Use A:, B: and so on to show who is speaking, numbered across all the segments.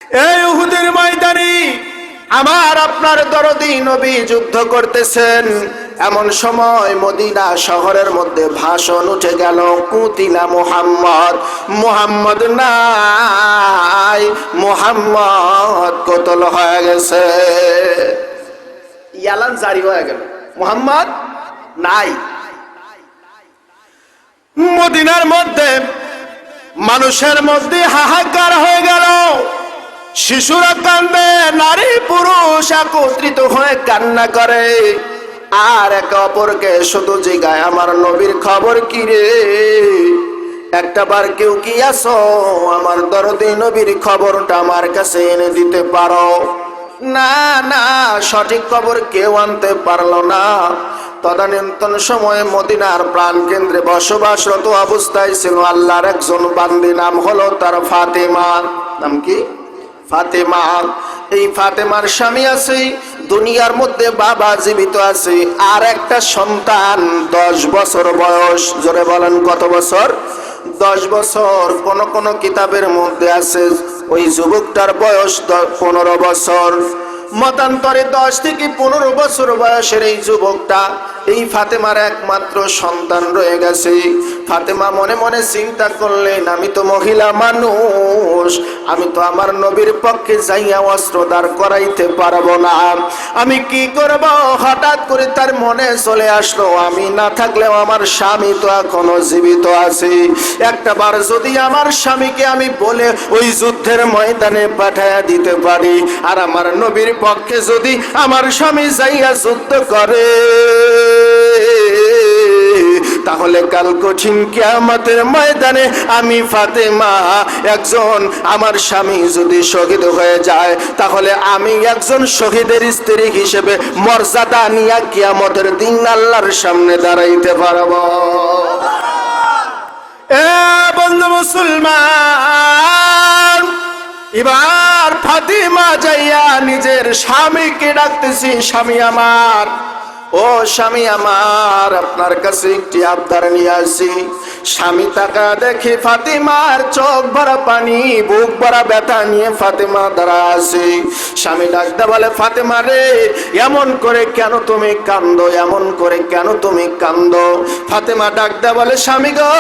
A: এই উহুদের ময়দানে আমার আপনার দরদি নবী যুদ্ধ করতেছেন। এমন সময় মদিনা শহরের মধ্যে ভাষণ উঠে গেল, কুতিলা মুহাম্মদ, মুহাম্মদ নাই, মুহাম্মদ কতল হয়ে গেছে। ইয়ালান জারি হয়ে গেল, মুহাম্মদ নাই। মদিনার মধ্যে মানুষের মধ্যে হাহাকার হয়ে গেল। শিশুরা কান্দে, নারী পুরুষ একত্রিত হয়ে কান্না করে, আর একে অপরকে শুধু জিগায় আমার নবীর খবর কি রে। একটাবার কেউ কি আসো, আমার দরদি নবীর খবরটা আমার কাছে এনে দিতে পারো? না না, সঠিক খবর কেউ আনতে পারলো না। তদানীন্তন সময়ে মদিনার প্রাণ কেন্দ্রে বসবাসরত অবস্থায় ছিল আল্লাহর একজন বান্দি, নাম হলো তার ফাতেমা। নাম কি? ফাতেমা। এই ফাতেমার স্বামী আছে, দুনিয়ার মধ্যে বাবা জীবিত আছে, আর একটা সন্তান 10 বছর বয়স। জোরে বলেন কত বছর? 10 বছর। কোন কোন কিতাবের মধ্যে আছে ওই যুবকটার বয়স 15 বছর। মতান্তরে 10 থেকে 15 বছর বয়সের এই যুবকটা, এই ফাতেমার একমাত্র সন্তান রয়ে গেছে। ফাতেমা মনে মনে চিন্তা করলেন, আমি তো মহিলা মানুষ, আমি তো আমার নবীর পক্ষে যাইয়া অস্ত্র দাঁড় করাইতে পারবো না, আমি কি করব? হঠাৎ করে তার মনে চলে আসলো, আমি না থাকলেও আমার স্বামী তো এখনো জীবিত আছে। একটাবার যদি আমার স্বামীকে আমি বলে ওই যুদ্ধের ময়দানে পাঠাইয়া দিতে পারি, আর আমার নবীর পক্ষে যদি আমার স্বামী যাইয়া যুদ্ধ করে, তাহলে কাল কঠিন কিয়ামতের ময়দানে আমি ফাতেমা একজন, আমার স্বামী যদি শহীদ হয়ে যায়, তাহলে আমি একজন শহীদের স্ত্রী হিসেবে মর্যাদা নিয়ে কিয়ামতের দিন আল্লাহর সামনে দাঁড়াইতে পারব। এ বন্ধু মুসলমান, এবার ফাতেমা যাইয়া নিজের স্বামীকে ডাকতেছি, স্বামী আমার, ও স্বামী আমার, আপনার কাছে একটি আবদার নিয়ে আসি। স্বামী তাকা দেখে ফাতেমার চোখ ভরা পানি, বুক ভরা ব্যথা নিয়ে ফাতেমা দাঁড়া আছে। স্বামী ডাকতে বলে, ফাতেমা রে, এমন করে কেন তুমি কান্দো, এমন করে কেন তুমি কান্দো? ফাতেমা ডাকতে বলে, স্বামী গো,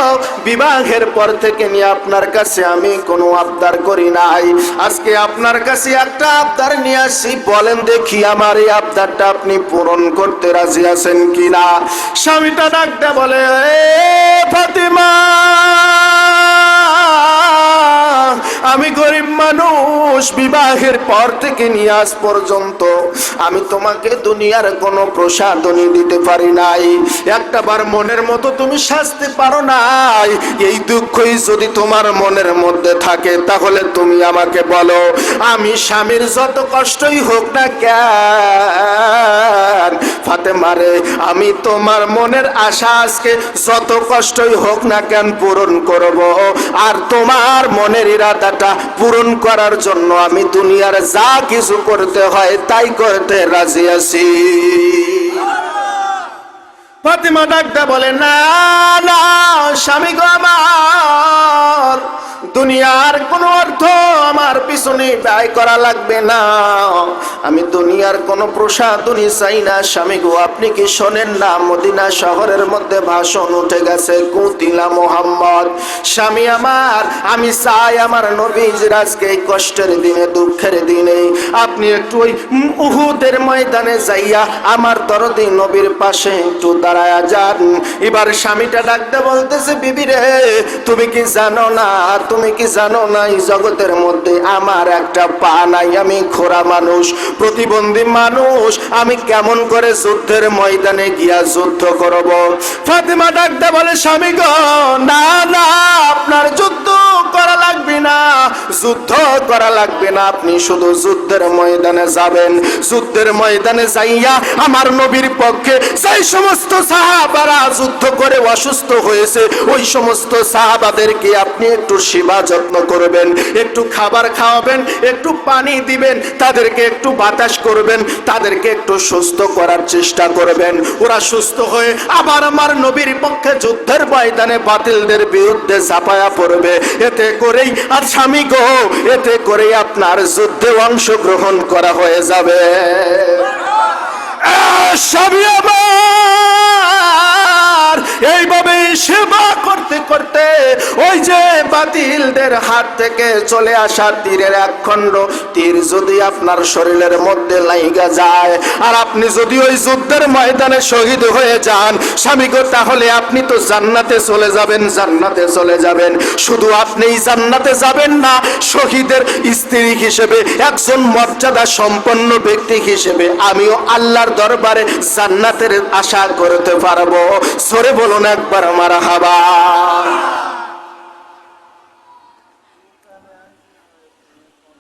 A: বিবাহের পর থেকে নিয়ে আপনার কাছে আমি কোনো আবদার করি নাই, আজকে আপনার কাছে একটা আবদার নিয়ে আসি, বলেন দেখি আমার এই আবদারটা আপনি পূরণ করতে রাজি আছেন কিনা? স্বামীটা ডাকতে বলে, ফাতেমা, আমি গরিব মানুষ, বিবাহের পর থেকে নিয়ে আজ পর্যন্ত আমি তোমাকে দুনিয়ার কোনো প্রসাদনী দিতে পারি নাই, একটাবার মনের মতো তুমি সাজতে পারো নাই। এই দুঃখই যদি তোমার মনের মধ্যে থাকে, তাহলে তুমি আমাকে বলো, আমি স্বামীর যত কষ্টই হোক না কেন, ফাতেমা রে, আমি তোমার মনের আশা আজকে যত কষ্টই হোক না কেন পূরণ করব, আর তোমার মনের ইরাদাটা পূরণ করার জন্য আমি দুনিয়ার যা কিছু করতে হয় তাই করতে রাজি আছি। ফাতেমা ডাকতে বলে, না না স্বামী গো আমার, দুনিয়ার কোনো অর্থ আমার পিছনে ব্যয় করা লাগবে না, আমি দুনিয়ার কোনো প্রসাদনী চাই না। স্বামী গো, আপনি কি শোনেন না, মদিনা শহরের মধ্যে ভাষণ উঠে গেছে, কুতিলা মুহাম্মদ। স্বামী আমার, আমি চাই আমার নবীজির আজকে এই কষ্টের দিনে, দুঃখের দিনে আপনি একটু ওই উহুদের ময়দানে যাইয়া আমার দরদি নবীর পাশে একটু দাঁড়ায়া যান। এবার স্বামীটা ডাকতে বলতেছে, বিবি রে, তুমি কি জানো না, তুমি কি জানো না, এই জগতের মধ্যে আমার একটা পা নাই, আমি খোরা মানুষ, প্রতিবন্ধী মানুষ, আমি কেমন করে যুদ্ধের ময়দানে গিয়া যুদ্ধ করব? ফাতেমা ডাকতে বলে, স্বামী গো, না না, আপনার যুদ্ধ করা লাগবে না, যুদ্ধ করা লাগবে না, আপনি শুধু যুদ্ধের ময়দানে যাবেন, যুদ্ধের ময়দানে যাইয়া আমার নবীর পক্ষে সেই সমস্ত সাহাবারা যুদ্ধ করে অসুস্থ হয়েছে, ওই সমস্ত সাহাবাদেরকে আপনি একটু সেবা যত্ন করবেন, একটু খাবার খাওয়াবেন, একটু পানি দিবেন, তাদেরকে একটু বাতাস করবেন, তাদেরকে একটু সুস্থ করার চেষ্টা করবেন। ওরা সুস্থ হয়ে আবার আমার নবীর পক্ষে যুদ্ধের ময়দানে বাতিলদের বিরুদ্ধে ঝাঁপায়া পড়বে। এতে করেই আর স্বামী গো, এতে করেই আপনার যুদ্ধে অংশগ্রহণ করা হয়ে যাবে। স্বামী আমার এইভাবে সেবা করতে করতে ওই যে বাতিলদের হাত থেকে চলে আসা তীরের এক খণ্ড তীর যদি আপনার শরীরের মধ্যে লাইগা যায় আর আপনি যদি ওই যুদ্ধের ময়দানে শহীদ হয়ে যান স্বামী গো, তাহলে আপনি তো জান্নাতে চলে যাবেন, জান্নাতে চলে যাবেন। শুধু আপনিই জান্নাতে যাবেন না, শহীদের স্ত্রী হিসেবে, একজন মর্যাদা সম্পন্ন ব্যক্তি হিসেবে আমিও আল্লাহর দরবারে জান্নাতের আশা করতে পারবো। জোরে বলুন একবার মারহাবা।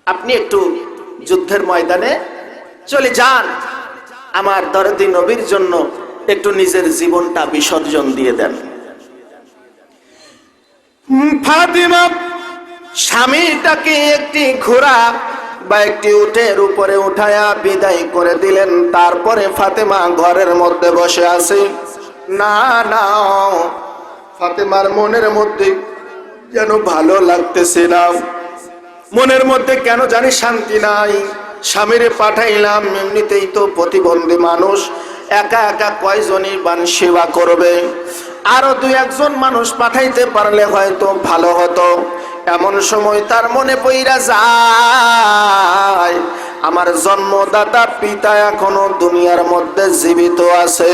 A: আপনি একটু যুদ্ধের ময়দানে চলে যান, আমার দরদি নবীর জন্য একটু নিজের জীবনটা বিসর্জন দিয়ে দেন। ফাতিমা স্বামীটাকে একটি ঘোড়া বা একটি উটের উপরে উঠায়া বিদায় করে দিলেন। তারপরে ফাতেমা ঘরের মধ্যে বসে আছে। না না, ফাতেমার মনের মধ্যে যেন ভালো লাগতেছে না, মনের মধ্যে কেন জানি শান্তি নাই। স্বামীরে পাঠাইলাম, এমনিতেই তো প্রতিবন্ধী মানুষ, একা একা কয়জনই বান সেবা করবে, আরো দুই একজন মানুষ পাঠাইতে পারলে হয়তো ভালো হতো। এমন সময় তার মনে পইরা যায় আমার জন্মদাতা পিতা এখনো দুনিয়ার মধ্যে জীবিত আছে,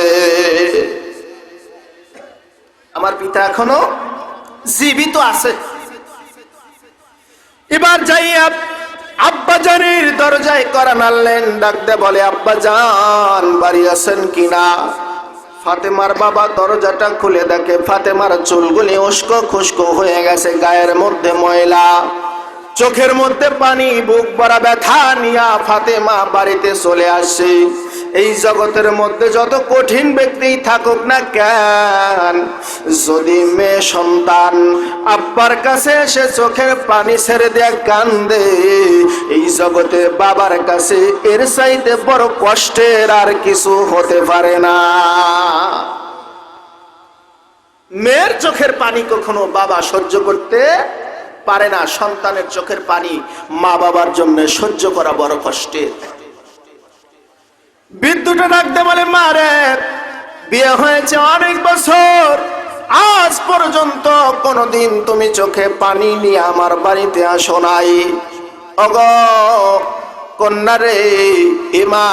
A: আমার পিতা এখনো জীবিত আছে। এবার যাইয়া আব্বাজানের দরজায় করা নাড়লেন, ডাকতে বলে আব্বাজান বাড়ি আছেন কিনা। ফাতেমার বাবা দরজাটা খুলে দেখে ফাতেমার চুলগুলি উস্কো খুস্কো হয়ে গেছে, গায়ের মধ্যে ময়লা, চোখের মধ্যে পানি, বুক ভরা ব্যথা নিয়া ফাতেমা বাড়িতে চলে আসে। এই জগতের মধ্যে যত কঠিন ব্যক্তি থাকুক না কেন, যদি মেয়ে সন্তান আব্বার কাছে এসে চোখের পানি ছেড়ে দিয়ে কান্দে, এই জগতে বাবার কাছে এর চাইতে বড় কষ্টের আর কিছু হতে পারে না। মেয়ের চোখের পানি কখনো বাবা সহ্য করতে পারে না, সন্তানের চোখের পানি মা বাবার জন্য সহ্য করা বড় কষ্টের। বিদ্যুৎটা ডাকতে বলে মা রে, বিয়ে হয়েছে অনেক বছর, আজ পর্যন্ত কোনদিন তুমি চোখে পানি নিয়ে আমার বাড়িতে আসো নাই। ওগো কন্যা রে, মা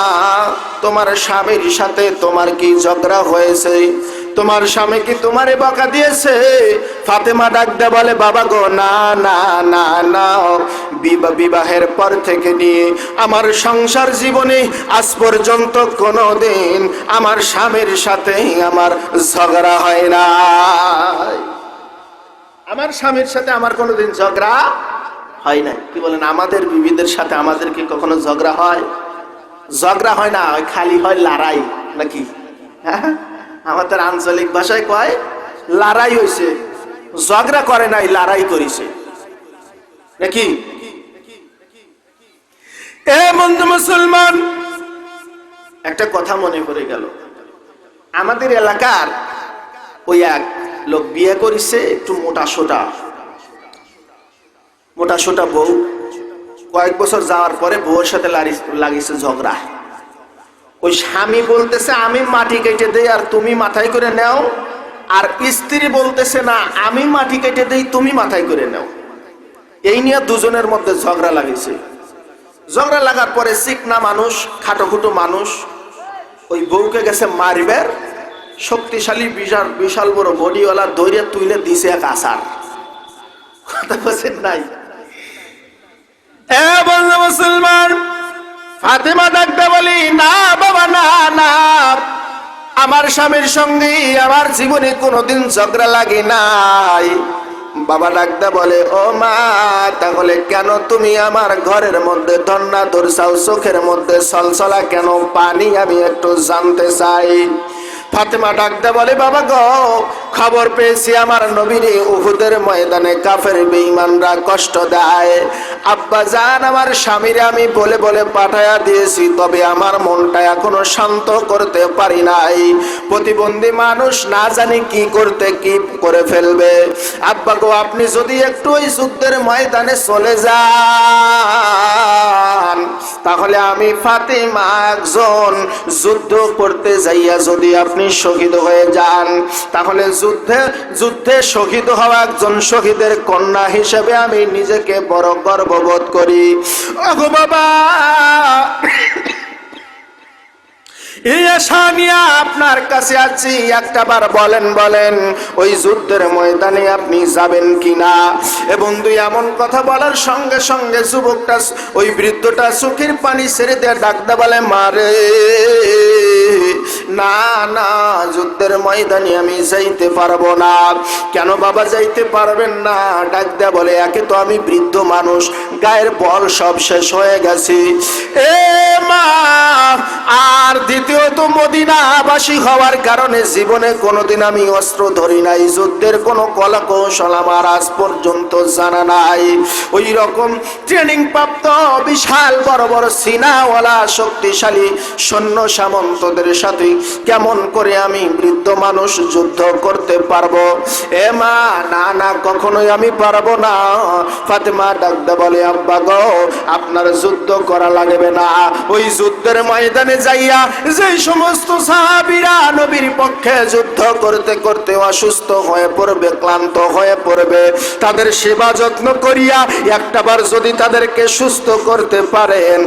A: তোমার স্বামীর সাথে তোমার কি ঝগড়া হয়েছে? তোমার স্বামী কি তোমারে বকা দিয়েছে? ফাতেমা ডাকতে বলে বাবা গো, না না না না, বিবাহের পর থেকে নিয়ে আমার সংসার জীবনে আজ পর্যন্ত কোনোদিন আমার স্বামীর সাথে আমার ঝগড়া হয় না। আমার স্বামীর সাথে আমার কোনোদিন ঝগড়া হয় না। কি বলেন, আমাদের বিবিদের সাথে আমাদের কি কখনো ঝগড়া হয়? ঝগড়া হয় না, খালি হয় লড়াই, নাকি? হ্যাঁ, আমাদের আঞ্চলিক ভাষায় কয় লড়াই হয়েছে, ঝগড়া করে নাই, লড়াই করেছে, নাকি? এ বন্ধু মুসলমান, একটা কথা মনে পড়ে গেল। আমাদের এলাকার ওই এক লোক বিয়ে করেছে, একটু মোটা সোটা বউ। কয়েক বছর যাওয়ার পরে বউয়ের সাথে লাগিয়েছে ঝগড়া। ওই স্বামী বলতেছে আমি মাটি কেটে দেই আর তুমি মাথায় করে নাও, আর স্ত্রী বলতেছে না আমি মাটি কেটে দেই তুমি মাথায় করে নাও। এই নিয়ে দুজনের মধ্যে ঝগড়া লাগিয়েছে। ঝগড়া লাগার পরে চিকনা মানুষ, খাটোখুটো মানুষ ওই বউকে গেছে মারবার, শক্তিশালী বিশাল বড় বডিওয়ালা দৌড়ে তুলে দিছে এক আসার। কথা বলছেন নাই? এ বন্ধু মুসলমান, ফাতেমা ডাকতে বলি না বাবা, না না, আমার স্বামীর সঙ্গে আমার জীবনে কোনোদিন ঝগড়া লাগে নাই। বাবা ডাকতে বলে ও মা, তাহলে কেন তুমি আমার ঘরের মধ্যে ধন্না ধরছাও, চোখের মধ্যে সলসলা কেন পানি, আমি একটু জানতে চাই। ফাতেমা ডাকতে বলে, বাবা গো, খবর পেয়েছি আমার নবীর উহুদের ময়দানে কাফের বেঈমানরা কষ্ট দেয়। আব্বা জান, আমার স্বামীরে আমি বলে বলে পাঠায়া দিয়েছি, তবে আমার মনটা এখনো শান্ত করতে পারি নাই। প্রতিবন্ধী মানুষ না জানি কি করতে কি করে ফেলবে। আব্বা গো, আপনি যদি একটু ওই যুদ্ধের ময়দানে চলে যান, তাহলে আমি ফাতেমা একজন যুদ্ধ করতে যাইয়া যদি আপনি শহীদ হয়ে যান, তাহলে যুদ্ধে শহীদ হওয়া একজন শহীদের কন্যা হিসেবে আমি নিজেকে বড় গর্ববোধ করি। ওগো বাবা, এই আশা নিয়ে আপনার কাছে আছি, একটাবার বলেন ওই যুদ্ধের ময়দানে আপনি যাবেন কিনা। এবং দুই এমন কথা বলার সঙ্গে সঙ্গে যুবকটা, ওই বৃদ্ধটা চোখের পানি ছেড়ে দিয়ে ডাকতে বলে, মারে না না, যুদ্ধের ময়দানে আমি যাইতে পারবো না। কেন বাবা যাইতে পারবেন না? ডাক দেয়া বলে, একে তো আমি বৃদ্ধ মানুষ, গায়ের বল সব শেষ হয়ে গেছে, এ মা, আর দ্বিতীয়ত মদিনাবাসী হওয়ার কারণে জীবনে কোনোদিন আমি অস্ত্র ধরি নাই, যুদ্ধের কোনো কলা কৌশল আমার আজ পর্যন্ত জানা নাই। ওই রকম ট্রেনিং প্রাপ্ত বিশাল বড় বড় সিনাওয়ালা শক্তিশালী সৈন্য সামন্তদের সাথে কেমন করে আমি বৃদ্ধ মানুষ যুদ্ধ করতে পারবো? এ মা, না না, কখনোই আমি পারবো না। ফাতেমা ডাকতে বলে, আব্বা গো, আপনার যুদ্ধ করা লাগবে না। ওই যুদ্ধের ময়দানে যাইয়া যে সমস্ত সাহাবীরা নবীর পক্ষে যুদ্ধ করতে করতে অসুস্থ হয়ে পড়বে, ক্লান্ত হয়ে পড়বে, তাদের সেবা যত্ন করিয়া একটাবার যদি তাদেরকে সুস্থ করতে পারেন,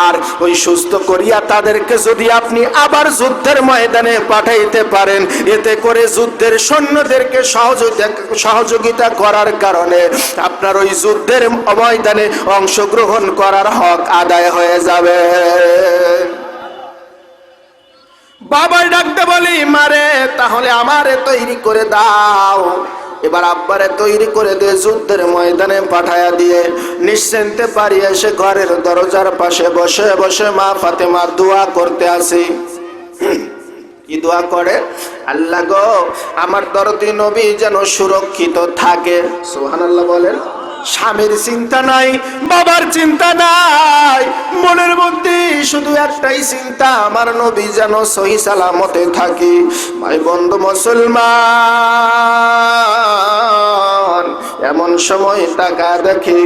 A: আর ওই সুস্থ করিয়া তাদেরকে যদি আপনি আবার যুদ্ধের ময়দানে পাঠাইতে পারেন, এতে করে যুদ্ধের সৈন্যদেরকে সহযোগিতা করার কারণে আপনার ওই যুদ্ধের ময়দানে অংশগ্রহণ করার হক আদায় হয়ে যাবে। বাবা ডাকতে বলি, মারে তাহলে আমারে তৈরি করে দাও। এবার আব্বারে তৈরি করে দিয়ে যুদ্ধের ময়দানে পাঠায়া দিয়ে নিশ্চিন্তে পারি এসে ঘরের দরজার পাশে বসে বসে মা ফাতেমা দোয়া করতে আসি। কি দোয়া করে? আল্লাহ গো, আমার দরদি নবী যেন সুরক্ষিত থাকে। সুবহানাল্লাহ বলেন। স্বামীর চিন্তা নাই, বাবার চিন্তা নাই, মনের মধ্যে শুধু একটাই চিন্তা, আমার নবী যেন সহি সালামতে থাকি। ভাই বন্ধু মুসলমান, এমন সময় টাকা দেখি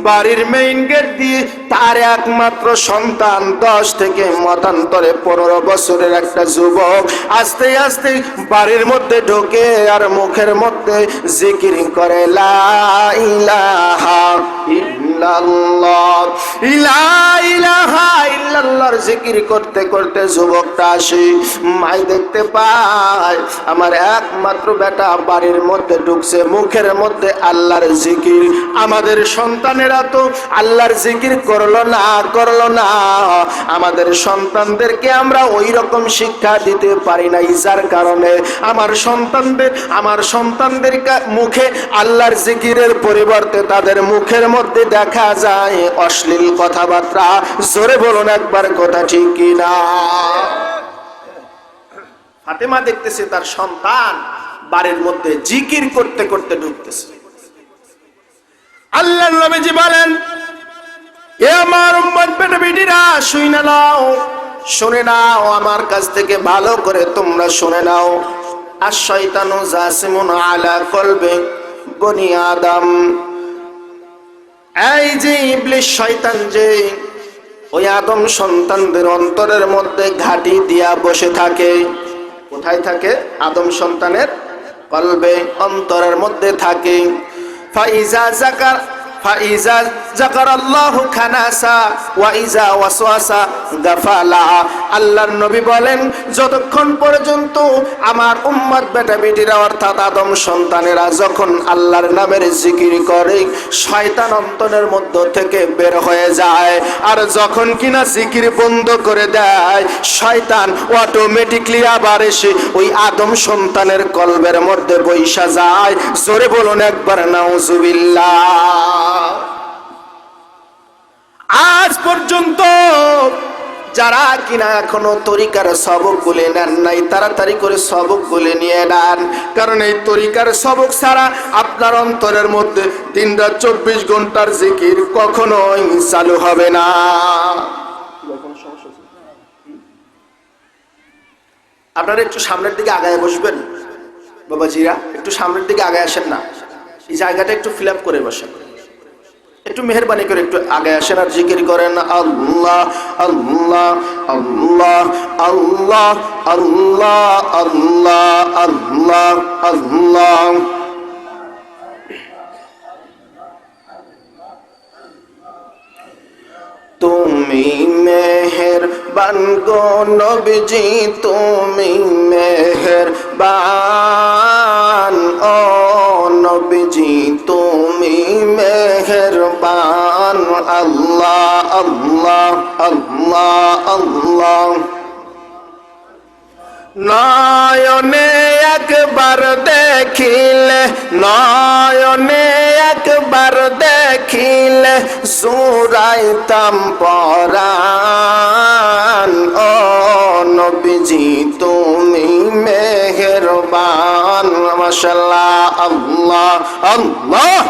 A: বাড়ির মেইন গেট দিয়ে তার একমাত্র সন্তান 10 থেকে মতান্তরে 15 বছরের একটা যুবক আস্তে আস্তে বাড়ির মধ্যে ঢোকে আর মুখের মধ্যে জিকির করে, লা ইলাহা ইল্লাল্লাহ, লা ইলাহা ইল্লাল্লাহর জিকির করতে করতে যুবকটা আসে। মাই দেখতে পায় আমার একমাত্র বেটা বাড়ির মধ্যে ঢুকছে, মুখের মধ্যে আল্লাহর জিকির। আমাদের সন্তানেরা তো আল্লাহর জিকির করলো না। আমাদের সন্তানদেরকে আমরা ওই রকম শিক্ষা দিতে পারি না, যার কারণে আমার সন্তানদের মুখে আল্লাহর জিকিরের পরিবর্তে তাদের মুখের মধ্যে দেখা যায় অশ্লীল কথাবার্তা। জোরে বলুন একবার, কথা ঠিক কিনা? ফাতেমা দেখতেছে তার সন্তান বাড়ির মধ্যে জিকির করতে করতে ঢুকতেছে। আল্লাহর নবীজি বলেন, এ আমার উম্মত বেটা-বেটিরা, শুনে নাও, আমার কাছ থেকে ভালো করে তোমরা শুনে নাও। আশ-শাইতানু জাসিমুন আলা কলবি বনি আদম, এই যে ইবলিস শয়তান যে ওই আদম সন্তানদের অন্তরের মধ্যে ঘাঁটি দিয়া বসে থাকে। কোথায় থাকে? আদম সন্তানের কলবে, অন্তরের মধ্যে থাকে। ফাইজা যাকারাল্লাহু খানাসা ওয়া ইজা ওয়াসওয়াসা গাফালা। আল্লাহর নবী বলেন, যতক্ষণ পর্যন্ত আমার উম্মত বেটা বেটিরা অর্থাৎ আদম সন্তানেরা যখন আল্লাহর নামের জিকির করে, শয়তান অন্তরের মধ্য থেকে বের হয়ে যায়। আর যখন কিনা জিকির বন্ধ করে দেয়, শয়তান অটোমেটিকলি আবার এসে ওই আদম সন্তানের কলবের মধ্যে বৈশা যায়। জোরে বলুন একবার নাউজুবিল্লাহ। আজ পর্যন্ত যারা কিনা এখনো তরিকার সবক গুলে নেন নাই, তাড়াতাড়ি করে সবক গুলে নিয়ে নেন, কারণ এই তরিকার সবক ছাড়া আপনার অন্তরের মধ্যে দিন রাত 24 ঘন্টার জিকির কখনোই চালু হবে না। আপনারা একটু সামনের দিকে আগায় বসবেন বাবাজিরা, একটু সামনের দিকে আগায় আসেন না, এই জায়গাটা একটু ফিল আপ করে বসেন, একটু মেহেরবানি করে একটু আগে আসেন আর জিকির করেন আল্লাহ আল্লাহ আল্লাহ আল্লাহ আল্লাহ আল্লাহ আল্লাহ আল্লাহ। তুমি মেহেরবান গো নবীজি, তুমি মেহেরবান ও নবীজি, তুমি মেহেরবান আল্লাহ আল্লাহ আল্লাহ আল্লাহ। নয়নে একবার দেখিলে, নয়নে একবার দেখিলে জুড়াইতাম পরাণ ও নবীজি, তুমি মেহেরবান। মাশাআল্লাহ, আল্লাহ আল্লাহ।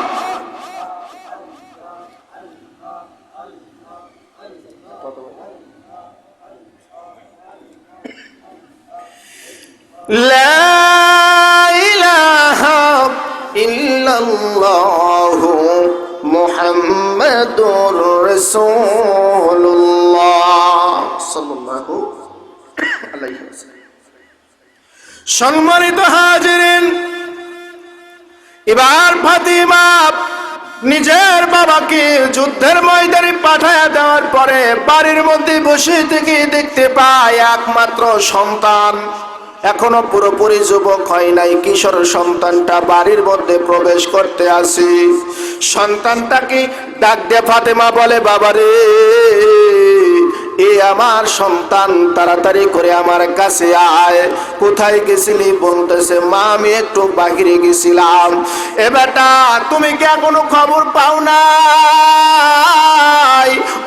A: লা ইলাহা ইল্লাল্লাহু মুহাম্মাদুর রাসূলুল্লাহ সাল্লাল্লাহু আলাইহি ওয়াসাল্লাম। সম্মানিত হাজিরিন, এবার ফাতিমা নিজের বাবাকে যুদ্ধের ময়দানে পাঠায়া দেওয়ার পরে বাড়ির মধ্যে বসে থেকে দেখতে পায় একমাত্র সন্তান এখনো পুরোপুরি যুবক হয় নাই, কিশোর সন্তানটা বাড়ির মধ্যে প্রবেশ করতে আসি। সন্তানটাকে ডাক দিয়ে ফাতেমা বলে, বাবারে এ আমার সন্তান, তাড়াতাড়ি করে আমার কাছে আয়। কোথায় গেছিলি? বলতেছে, মা আমি একটু বাহিরে গেছিলাম। এ বেটা, তুমি কি এখনো খবর পাও নাই?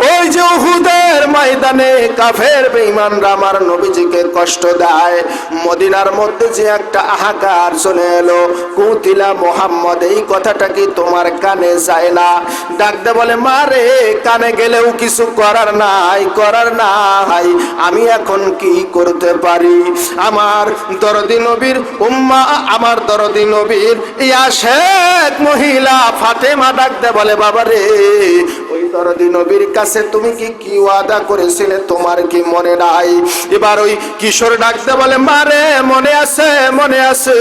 A: ওই যে উহুদের ময়দানে কাফের বেঈমানরা আমার নবীজিকে কষ্ট দেয়, মদিনার মধ্যে যে একটা হাহাকার চলে এলো, কুতিলা মুহাম্মদ, এই কথাটা কি তোমার কানে যায় না? ডাকতে বলে, মা রে, কানে গেলেও কিছু করার নাই, করার নাই, আমি এখন কি করতে পারি? আমার দরদি নবীর উম্মা, আমার দরদি নবীর ইয়া শেখ মহিলা ফাতেমা ডাকতে বলে, বাবা রে, ওই দরদি নবীর কাছে তুমি কি ওয়াদা করেছিলে, তোমার কি মনে নাই? এবার ওই কিশোর ডাকতে বলে, মারে মনে আছে, মনে আছে,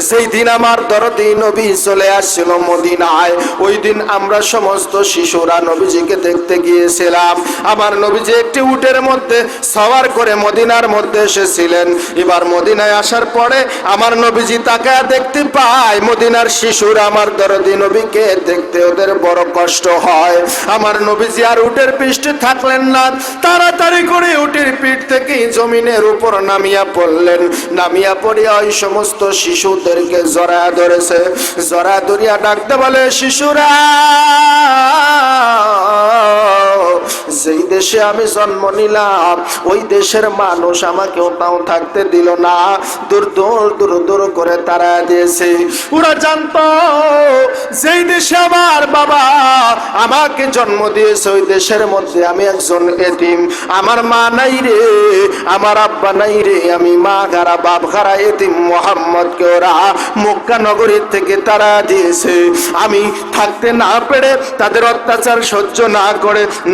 A: সেই দিন আমার দরদি নবী চলে আসছিল মদিনায়, ওই দিন আমরা সমস্ত শিশুরা নবীজিকে দেখতে গিয়েছিলাম। আমার নবীজি একটি উটের মধ্যে সওয়ার করে মদিনার মধ্যে এসেছিলেন। এবার মদিনায় আসার পরে আমার নবীজি তাকে দেখতে পায়, মদিনার শিশুরা আমার দরদি নবীকে দেখতে ওদের বড় কষ্ট হয়। আমার নবীজি আর উটের পৃষ্ঠে থাকলেন না, তাড়াতাড়ি করে উটের পিঠ থেকে জমিনের উপর নামিয়া পড়লেন। নামিয়া পড়িয়া ওই সমস্ত শিশুদেরকে জড়ায়া ধরেছে, জড়ায়া ধরিয়া ডাকতে বলে, শিশুরা, যেই দেশে আমি জন্ম নিলাম ওই দেশের মানুষ আমাকেও তাও থাকতে দিল না, দূর দূর দূর দূর করে তারা দিয়েছে। ওরা জানতো যেই দেশে আমার বাবা আমাকে জন্ম দিয়েছে ওই দেশের মধ্যে আমি একজন এতিম, আমার মা নাই রে, আমার আব্বা নাই রে, আমি মা গারা বাপ গারা এতিম মোহাম্মদকে ওরা মক্কা নগরীর থেকে তারা দিয়েছে। আমি থাকতে না পেরে, তাদের অত্যাচার সহ্য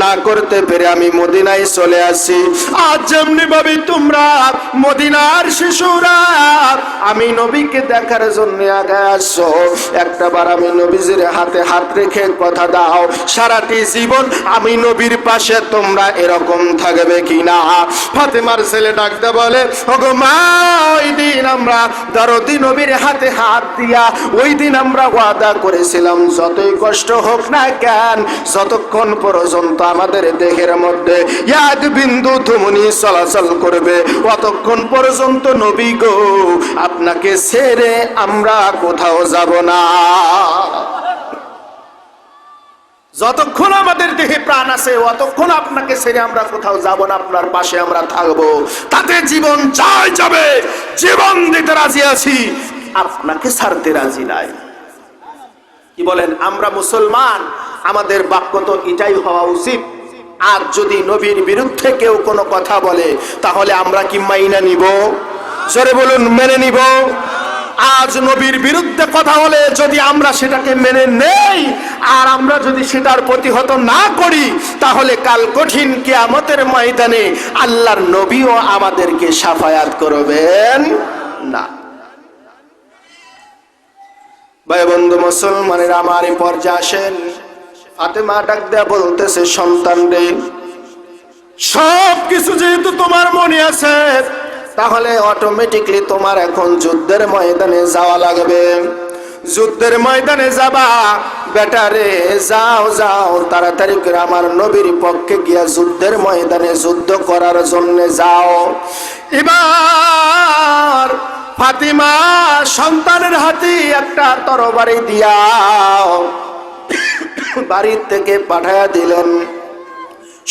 A: না করতে পেরে আমি মদিনায় চলে আসি। আজ যেমনি ভাবে তোমরা মদিনার শিশুরা আমি নবীকে দেখার জন্য আগে আসছো, একটাবার আমি নবীজির হাতে হাত রেখে কথা দাও, সারাটি জীবন আমি নবীর পাশে তোমরা এরকম থাকবে কিনা? ফাতেমার ছেলে ডাকতে বলে, ওগো মা, ওই দিন আমরা দরদি নবীর হাতে হাত দিয়া ওই দিন আমরা ওয়াদা করেছিলাম, যতই কষ্ট হোক না কেন, যতক্ষণ পর্যন্ত আমাদের দেহের মধ্যে এক বিন্দু ধমনী চলাচল করবে, অতক্ষণ পর্যন্ত নবী গো আপনাকে ছেড়ে আমরা কোথাও যাব না। যতক্ষণ আমাদের দেহে প্রাণ আছে অতক্ষণ আপনাকে ছেড়ে আমরা কোথাও যাব না, আপনার পাশে আমরা থাকবো। তাতে জীবন যায় যাবে, জীবন দিতে রাজি আছি, আপনাকে ছাড়তে রাজি নাই। কি বলেন? আমরা মুসলমান, আমাদের বাক্য তো এটাই হওয়া উচিত। আর যদি নবীর বিরুদ্ধে কেউ কোনো কথা বলে তাহলে আমরা কি মাইনা নিব? জোরে বলুন, মেনে নিব? আজ নবীর বিরুদ্ধে কথা হলে যদি আমরা সেটাকে মেনে নেই আর আমরা যদি সেটার প্রতিহত না করি তাহলে কাল কঠিন কিয়ামতের ময়দানে আল্লাহর নবীও আমাদেরকে শাফায়াত করবেন না। ভাই বন্ধু মুসলমানের আমার এই পর্যায়ে আসেন। ফাতেমা ডাক দেয়া বলতেছে, সন্তান রে, সব কিছু যেহেতু তোমার মনে আছে তাহলে অটোমেটিকলি তোমার এখন যুদ্ধের ময়দানে যাওয়া লাগবে। যুদ্ধের ময়দানে যাবা বেটা রে, যাও যাও তাড়াতাড়ি করে আমার নবীর পক্ষে গিয়া যুদ্ধের ময়দানে যুদ্ধ করার জন্য যাও। এবার ফাতিমা সন্তানের হাতে একটা তরবারি দিয়া বাড়ির থেকে পাঠায়া দিলেন।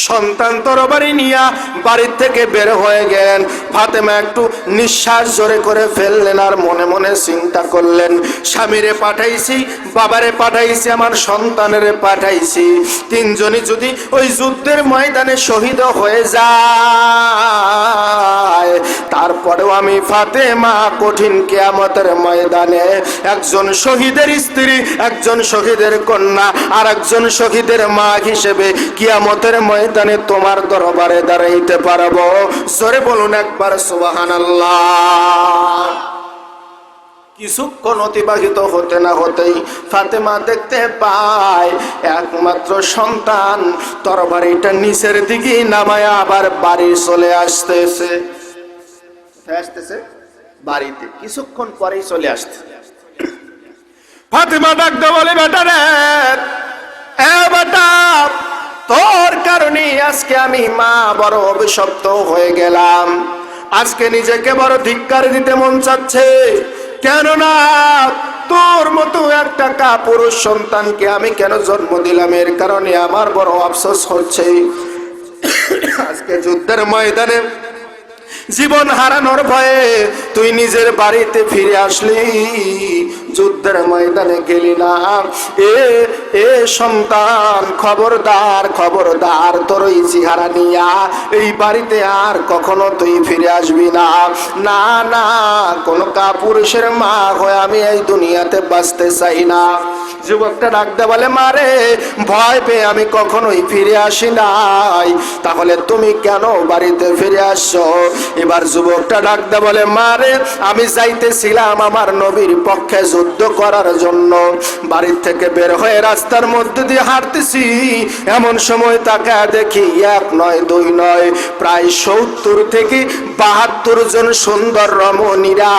A: সন্তান তরবারি নিয়া বাড়ির থেকে বের হয়ে গেলেন। ফাতেমা একটু নিঃশ্বাস জোরে করে ফেললেন আর মনে মনে চিন্তা করলেন, স্বামীরে পাঠাইছি, বাবারে পাঠাইছি, আমার সন্তানেরে পাঠাইছি, তিনজনই যদি ওই যুদ্ধের ময়দানে শহীদ হয়ে যায় তারপরেও আমি ফাতেমা কঠিন কিয়ামতের ময়দানে একজন শহীদের স্ত্রী, একজন শহীদের কন্যা আর একজন শহীদের মা হিসেবে কিয়ামতের ময়দানে তোমার দরবারে দাঁড়াইতে পারবো। জোরে বলুন একবার সুবহানাল্লাহ। কিছুক্ষণ অতিবাহিত হতে না হতেই ফাতেমা দেখতে পায় একমাত্র সন্তান তরবারিটা নিচের দিকে নামায়া আবার বাড়ি চলে আসতেছে। বাড়িতে কিছুক্ষণ পরেই চলে আসতে ফাতেমা ডাকতে বলে, বেটা রে, এ বেটা, তোর কারণে আজকে আমি মা বড় অভিশপ্ত হয়ে গেলাম। আজকে নিজেকে বড় ধিক্কার দিতে মন চাচ্ছে, কেননা তোর মতো একটা কাপুরুষ সন্তানকে আমি কেন জন্ম দিলাম এর কারণে আমার বড় আফসোস হচ্ছে। আজকে যুদ্ধের ময়দানে জীবন হারানোর ভয়ে তুই নিজের বাড়িতে ফিরে আসলি, যুদ্ধের ময়দানে গেলি না। এ সন্তান, খবরদার খবরদার, তোর এই চেহারা নিয়া এই বাড়িতে আর কখনো তুই ফিরে আসবি না। না না, কোন কাপুরুষের মা হয়ে আমি এই দুনিয়াতে বাঁচতে চাই না। যুবকটা ডাকতে বলে, মারে, ভয় পেয়ে আমি কখনোই ফিরে আসি নাই, তাহলে তুমি কেন বাড়িতে ফিরে আসছো? এবার যুবকটা ডাকতে বলে, মারে, আমি যাইতেছিলাম আমার নবীর পক্ষে যুদ্ধ করার জন্য। বাড়ির থেকে বের হয়ে রাস্তার মধ্যে দিয়ে হাঁটতেছি, এমন সময় তাকে দেখি এক নয় দুই নয় প্রায় 70 থেকে 72 জন সুন্দর রমণীরা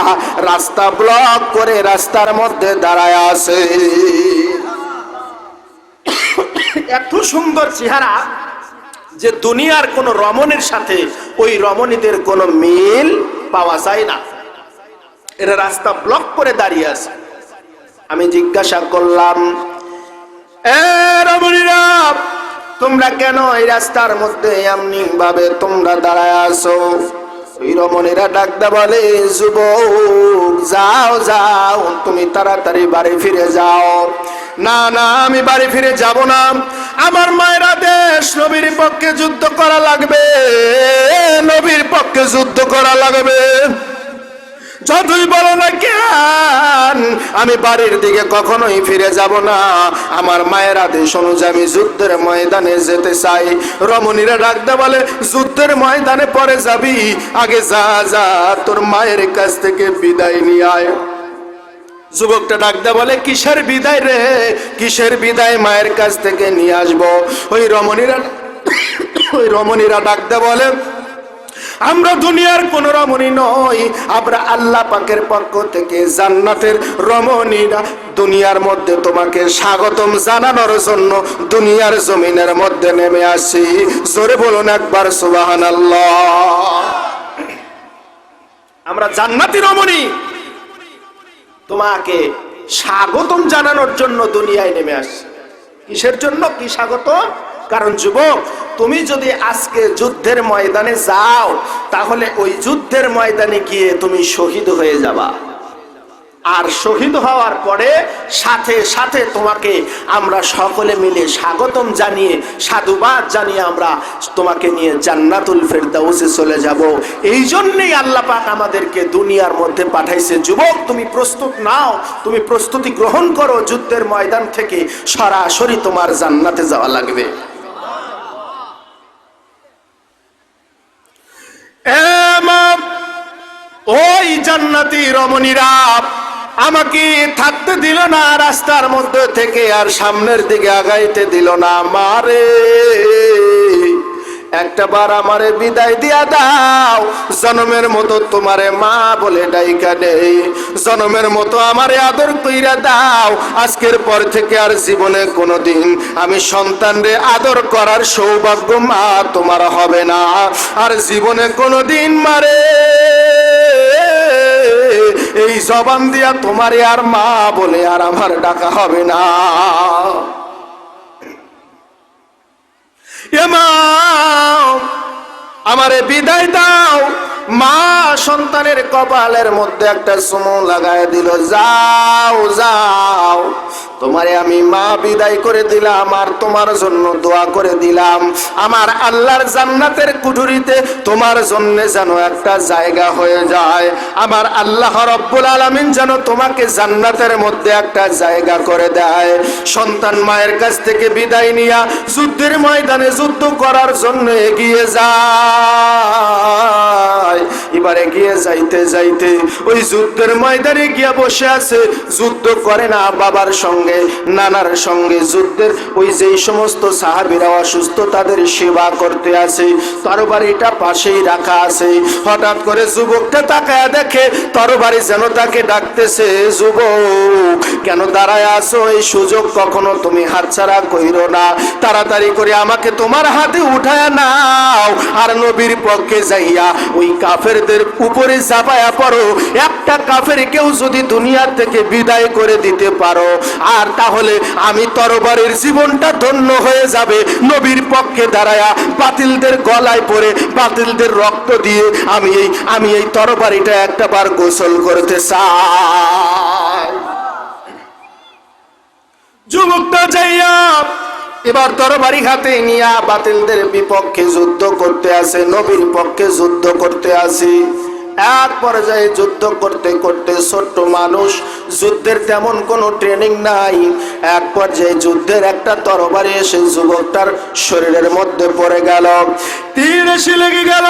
A: রাস্তা ব্লক করে রাস্তার মধ্যে দাঁড়ায় আছে। এত সুন্দর চেহারা যে দুনিয়ার কোন রমণীর সাথে ওই রমণীদের কোনো মিল পাওয়া যায় না। এরা রাস্তা ব্লক করে দাঁড়িয়ে আছে। আমি জিজ্ঞাসা করলাম, এ রমণীরা, তোমরা কেন এই রাস্তার মধ্যে এমনি ভাবে তোমরা দাঁড়ায় আছো? ওই রমণীরা ডাকতে বলে, যুবক, যাও যাও, তুমি তাড়াতাড়ি বাড়ি ফিরে যাও। না না, আমি বাড়ি ফিরে যাব না, আমার মায়েরা দেশ নবীর পক্ষে যুদ্ধ করা লাগবে, নবীর পক্ষে যুদ্ধ করা লাগবে। যতই বলো না কেন, আমি বাড়ির দিকে কখনোই ফিরে যাব না, আমার মায়ের আদেশ অনুযায়ী আমি যুদ্ধের ময়দানে যেতে চাই। রমণীরা ডাকতে বলে, যুদ্ধের ময়দানে পরে যাবি, আগে যা যা তোর মায়ের কাছ থেকে বিদায় নিয়ে আয়। যুবকটা ডাকতে বলে, কিসের বিদায় রে, কিসের বিদায় মায়ের কাছ থেকে নিয়ে আসবো? ওই রমণীরা ডাকতে বলে, আমরা দুনিয়ার কোন রমণী নই, আমরা আল্লাহ পাকের পক্ষ থেকে জান্নাতের রমণীরা দুনিয়ার মধ্যে তোমাকে স্বাগতম জানানোর জন্য দুনিয়ার জমিনের মধ্যে নেমে আসি। জোরে বলুন একবার সুবহানাল্লাহ। আমরা জান্নাতি রমণী, তোমাকে স্বাগতম জানানোর জন্য দুনিয়ায় নেমে আসি। কিসের জন্য? কি স্বাগত? কারণ যুবক, তুমি যদি আজকে যুদ্ধের ময়দানে যাও, তাহলে ওই যুদ্ধের ময়দানে গিয়ে তুমি শহীদ হয়ে যাবা। আর শহীদ হওয়ার পরে সাথে সাথে তোমাকে আমরা সকলে মিলে স্বাগতম জানিয়ে, সাধুবাদ জানিয়ে আমরা তোমাকে নিয়ে জান্নাতুল ফেরদাউসে চলে যাব। এই জন্যই আল্লাহ পাক আমাদেরকে দুনিয়ার মধ্যে পাঠাইছে। যুবক, তুমি প্রস্তুত নাও, তুমি প্রস্তুতি গ্রহণ করো, যুদ্ধের ময়দান থেকে সরাসরি তোমার জান্নাতে যাওয়া লাগবে। ওই জান্নাতি রমণীরা আমাকে থাকতে দিল না রাস্তার মধ্যে থেকে, আর সামনের দিকে আগাইতে দিল না। মারে একটা বার আমারে বিদায় দিয়া দাও, জনমের মতো তোমারে মা বলে ডাইকা নেই, জনমের মতো আমারে আদর কইরা দাও। আজকের পর থেকে আর জীবনে কোনোদিন আমি সন্তানরে আদর করার সৌভাগ্য মা তোমার হবে না। আর জীবনে কোনোদিন মারে এই জবান দিয়া তোমারে আর মা বলে আর আমার ডাকা হবে না। আমারে বিদায় দাও। মা সন্তানের কপালের মধ্যে একটা চুমু লাগায় দিল, যাও যাও, তোমারে আমি মা বিদায় করে দিলাম, আর তোমার জন্য দোয়া করে দিলাম আমার আল্লাহর জান্নাতের কুঠুরিতে তোমার জন্য যেন একটা জায়গা হয়ে যায়। আমার আল্লাহ রব্বুল আলামিন যেন তোমাকে জান্নাতের মধ্যে একটা জায়গা করে দেয়। সন্তান মায়ের কাছ থেকে বিদায় নিয়া যুদ্ধের ময়দানে যুদ্ধ করার জন্য এগিয়ে যায়। এবার এগিয়ে যাইতে যাইতে ওই যুদ্ধের ময়দানে গিয়া বসে আছে। যুদ্ধ করে না বাবার সঙ্গে, নানার সঙ্গে, যুদ্ধের ওই যেই সমস্ত সাহাবীরা অসুস্থ তাদের সেবা করতে আছে, তরবারিটা পাশেই রাখা আছে। হঠাৎ করে যুবকটা তাকায়া দেখে তরবারি যেন তাকে ডাকতেছে, যুবক কেন দাঁড়ায় আছো? এই সুযোগ কখনো তুমি হাতছাড়া কইরো না, তাড়াতাড়ি করে আমাকে তোমার হাতে উঠায়া নাও, আর নবীর পক্ষে যাইয়া ওই কাফেরদের উপরে চাপায়া পড়ো। একটা কাফের কেউ যদি দুনিয়ার থেকে বিদায় করে দিতে পারো, আর তাহলে আমি তরবারির জীবনটা ধন্য হয়ে যাবে। নবীর পক্ষে দাঁড়ায়া বাতিলদের গলায় পড়ে বাতিলদের রক্ত দিয়ে আমি এই তরবারিটা একটা বার গোসল করতে চাই। যুবকটা যাইয়া এবার তরবারি হাতে নিয়া বাতিলদের বিপক্ষে যুদ্ধ করতে আসে, নবীর পক্ষে যুদ্ধ করতে আসি। এক পর্যায়ে যুদ্ধ করতে করতে, ছোট্ট মানুষ, যুদ্ধের তেমন কোনো ট্রেনিং নাই, এক পর্যায়ে যুদ্ধের একটা তরবারি এসে যুবকটার শরীরের মধ্যে পড়ে গেল, তীর এসে লেগে গেল।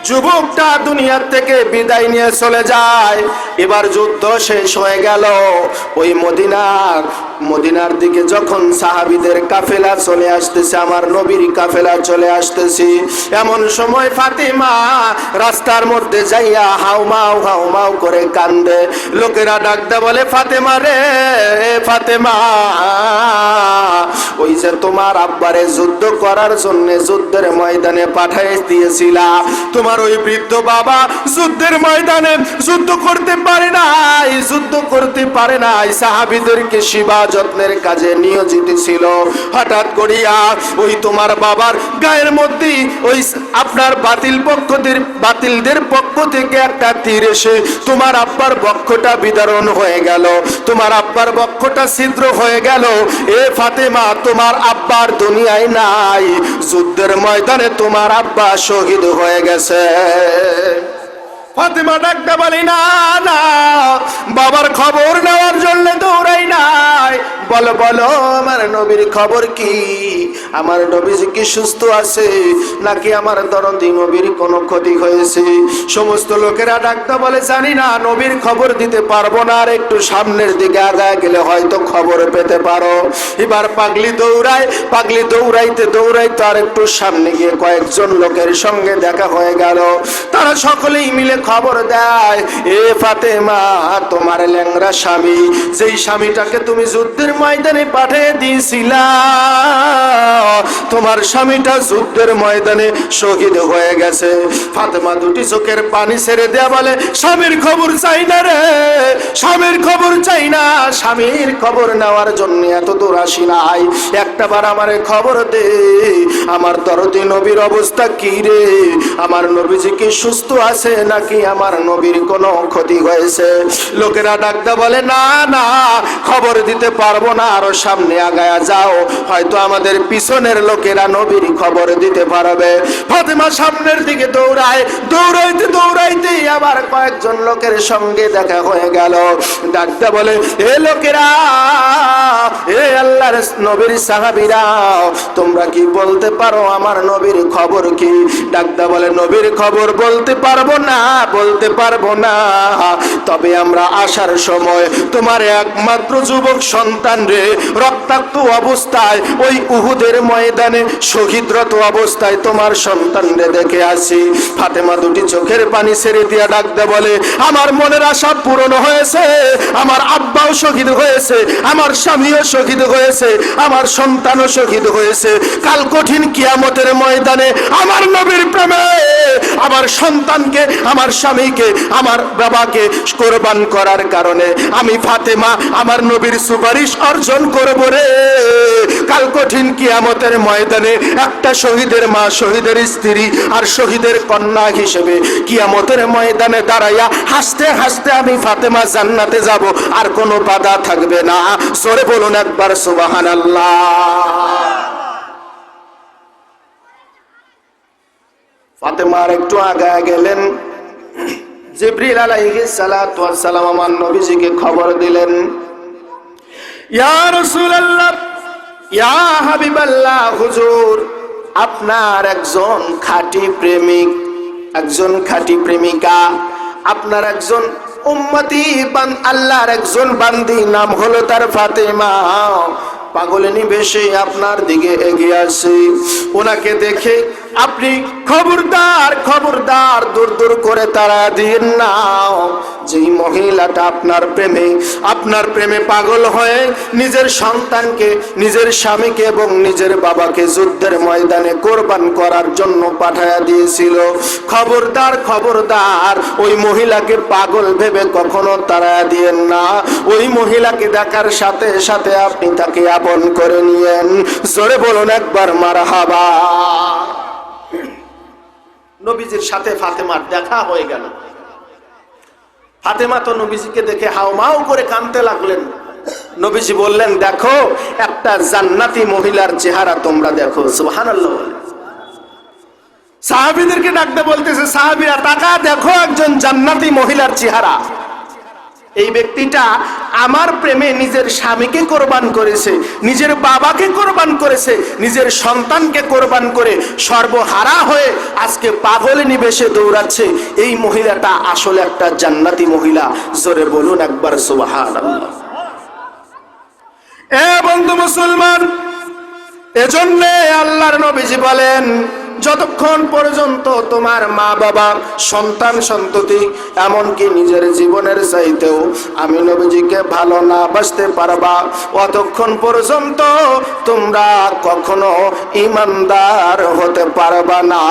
A: যুবকটা দুনিয়ার থেকে বিদায় নিয়ে চলে যায়। এবার যুদ্ধ শেষ হয়ে গেল। ওই মদিনার দিকে যখন সাহাবীদের কাফেলা চলে আসতেছে, আমার নবীর কাফেলা চলে আসতেছে, এমন সময় ফাতেমা রাস্তার মধ্যে যাইয়া হাউমাউ করে কান্দে। লোকেরা ডাকতে বলে, ফাতেমা রে ফাতেমা, ওই যে তোমার আব্বারে যুদ্ধ করার জন্য যুদ্ধের ময়দানে পাঠাই দিয়েছিলা, তোমার ওই বৃদ্ধ বাবা যুদ্ধের ময়দানে যুদ্ধ করতে পারে নাই, সাহাবীদেরকে সেবা যত্নের কাজে নিয়োজিত ছিল। হঠাৎ করিয়া ওই তোমার বাবার গায়ের মধ্যে ওই আপনার বাতিলদের পক্ষ থেকে একটা তীর এসে তোমার আব্বার বক্ষটা বিদারণ হয়ে গেল, তোমার আব্বার বক্ষটা ছিদ্র হয়ে গেল। এ ফাতেমা, তোমার আব্বার দুনিয়ায় নাই, যুদ্ধের ময়দানে তোমার আব্বা শহীদ হয়ে গেছে। ফাতেমা ডাকতে বলি, না না, বাবার খবর নেওয়ার জন্য দৌড়াই নাই, বলো বলো আমার নবীর খবর কি? আমার নবী কি সুস্থ আছে নাকি আমার দরদি নবীর কোনো ক্ষতি হয়েছে? সমস্ত লোকেরা ডাকতে বলে, জানি না, নবীর খবর দিতে পারবো না, আর একটু সামনের দিকে আগায় গেলে হয়তো খবর পেতে পারো। এবার পাগলি দৌড়াইতে আর একটু সামনে গিয়ে কয়েকজন লোকের সঙ্গে দেখা হয়ে গেল। তারা সকলেই মিলে খবর দেয়, এ ফাতেমা, তোমার ল্যাংড়া স্বামী, যেই স্বামীটাকে তুমি যুদ্ধের ময়দানে পাঠিয়ে দিয়েছিলা, তোমার স্বামীটা যুদ্ধের ময়দানে শহীদ হয়ে গেছে। ফাতেমা দুটি চোখের পানি ছেড়ে দেয়া বলে, স্বামীর খবর চাই না রে, স্বামীর খবর চাই না, স্বামীর খবর নেওয়ার জন্য এত দূর আসি নাই, একটাবার আমারে খবর দে, আমার দরদি নবীর অবস্থা কি রে, আমার নবীজি কি সুস্থ আছে নাকি আমার নবীর কোনো ক্ষতি হয়েছে। লোকেরা ডাকতে বলে, না না, খবর দিতে পারবো না, আরো সামনে আগায়া যাও, হয়তো আমাদের পিছনের লোকেরা নবীর খবর দিতে পারবে। ফাতেমা সামনের দিকে দৌড়ায়, দৌড়াইতে দৌড়াইতে আবার কয়েকজন লোকের সঙ্গে দেখা হয়ে গেল। ডাকতে বলে, এ লোকেরা, এ আল্লাহর নবীর সাহাবীরা, তোমরা কি বলতে পারো আমার নবীর খবর কি? ডাকতে বলে, নবীর খবর বলতে পারবো না, বলতে পারবো না, তবে আমরা আসার সময় তোমার একমাত্র যুবক সন্তান রে রক্তাক্ত অবস্থায় ওই উহুদের ময়দানে শহীদরত অবস্থায় তোমার সন্তান রে দেখে আসি। ফাতেমা দুটি চোখের পানি ছেড়ে দিয়া ডাকতে বলে, আমার মনের আশা পূরণ হয়েছে, আমার আব্বাও শহীদ হয়েছে, আমার স্বামীও শহীদ হয়েছে, আমার সন্তানও শহীদ হয়েছে। কাল কঠিন কিয়ামতের ময়দানে আমার নবীর প্রেমে আমার সন্তানকে, আমার স্বামীকে, আমার বাবাকে কোরবান করার কারণে আমি ফাতেমা আমার নবীর সুপারিশ অর্জন করব রে। কাল কঠিন কিয়ামতের ময়দানে একটা শহীদের মা, শহীদের স্ত্রী আর শহীদের কন্যা হিসেবে কিয়ামতের ময়দানে দাঁড়াইয়া হাসতে হাসতে আমি ফাতেমা জান্নাতে যাব, আর কোনো বাধা থাকবে না। জোরে বলুন একবার সুবহানাল্লাহ। ফাতেমা একটু আগায় গেলেন, জিবরিল আলাইহিস সালাতু ওয়াস সালাম আমার নবীজিকে খবর দিলেন, ইয়া রাসূলুল্লাহ, ইয়া হাবিবাল্লাহ, হুজুর, আপনার একজন খাঁটি প্রেমিক, একজন খাঁটি প্রেমিকা, আপনার একজন উম্মতি আল্লাহর একজন বান্দি, নাম হলো তার ফাতেমা, পাগলেনি বেশে আপনার দিকে এগিয়ে আসে। ওনাকে দেখে আপনি খবরদার খবরদার দূর দূর করে তাড়া দিন না। যেই মহিলাটা আপনার প্রেমে পাগল হয়ে নিজের সন্তানকে, নিজের স্বামীকে এবং নিজের বাবাকে যুদ্ধের ময়দানে কোরবান করার জন্য পাঠায়া দিয়েছিল, খবরদার খবরদার ওই মহিলাকে পাগল ভেবে কখনো তাড়া দিয়েন না। ওই মহিলাকে দেখার সাথে সাথে আপনি তাকে আপন করে নিয়েন। জোরে বলুন একবার মারহাবা। নবীজির সাথে ফাতেমার দেখা হয়ে গেল। ফাতেমা তো নবীজিকে দেখে হাউমাউ করে কাঁদতে লাগলেন। নবীজি বললেন, দেখো একটা জান্নাতি মহিলার চেহারা তোমরা দেখো। সুবহানাল্লাহ। সাহাবীদেরকে ডাকতে বলতেছে, সাহাবীরা তাকা দেখো একজন জান্নাতি মহিলার চেহারা। এই ব্যক্তিটা আমার প্রেমে নিজের স্বামীকে কোরবান করেছে, নিজের বাবাকে কোরবান করেছে, নিজের সন্তানকে কোরবান করে সর্বহারা হয়ে আজকে পাগল নিবেশে দৌড়াচ্ছে। এই মহিলাটা আসলে একটা জান্নাতি মহিলা। জোরে বলুন একবার সুবহানাল্লাহ। এ বন্ধু মুসলমান, এজন্য আল্লাহর নবীজি বলেন, যতক্ষণ পর্যন্ত তোমার মা বাবা, সন্তান সন্ততি, এমনকি নিজের জীবনের চাইতেও আমি নবীজিকে ভালো না বাসতে পারবা, অতক্ষণ পর্যন্ত তোমরা কখনো ঈমানদার হতে পারবা না।